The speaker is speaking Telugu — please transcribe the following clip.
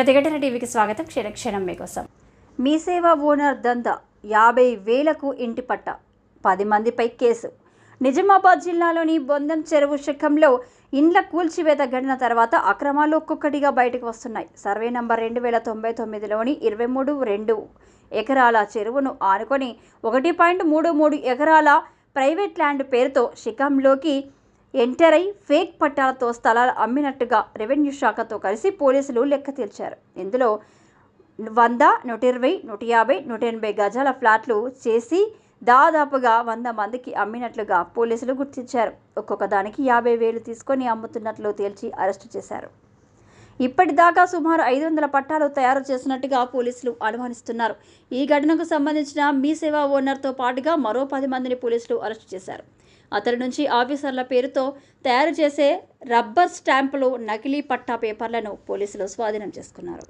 ప్రతిఘటన టీవీకి స్వాగతం. క్షణక్షణం మీకోసం. మీ సేవా ఓనర్ దందా 50,000కు ఇంటి పట్ట, 10 మందిపై కేసు. నిజామాబాద్ జిల్లాలోని బొందం చెరువు శిఖంలో ఇండ్ల కూల్చివేత ఘటన తర్వాత అక్రమాలు ఒక్కొక్కటిగా బయటకు వస్తున్నాయి. సర్వే నంబర్ 2099లోని 23.2 ఎకరాల చెరువును ఆనుకొని 1.33 ఎకరాల ప్రైవేట్ ల్యాండ్ పేరుతో శిఖంలోకి ఎంటర్ అయి ఫేక్ పట్టాలతో స్థలాలు అమ్మినట్టుగా రెవెన్యూ శాఖతో కలిసి పోలీసులు లెక్క తేల్చారు. ఇందులో 100, 120, 150, 180 గజాల ఫ్లాట్లు చేసి దాదాపుగా 100 మందికి అమ్మినట్లుగా పోలీసులు గుర్తించారు. ఒక్కొక్క దానికి 50,000 తీసుకొని అమ్ముతున్నట్లు తేల్చి అరెస్టు చేశారు. ఇప్పటిదాకా సుమారు 500 పట్టాలు తయారు చేసినట్టుగా పోలీసులు అనుమానిస్తున్నారు. ఈ ఘటనకు సంబంధించిన మీ సేవా ఓనర్తో పాటుగా మరో 10 మందిని పోలీసులు అరెస్టు చేశారు. అతడి నుంచి ఆఫీసర్ల పేరుతో తయారు చేసే రబ్బర్ స్టాంపులు, నకిలీ పట్టా పేపర్లను పోలీసులు స్వాధీనం చేసుకున్నారు.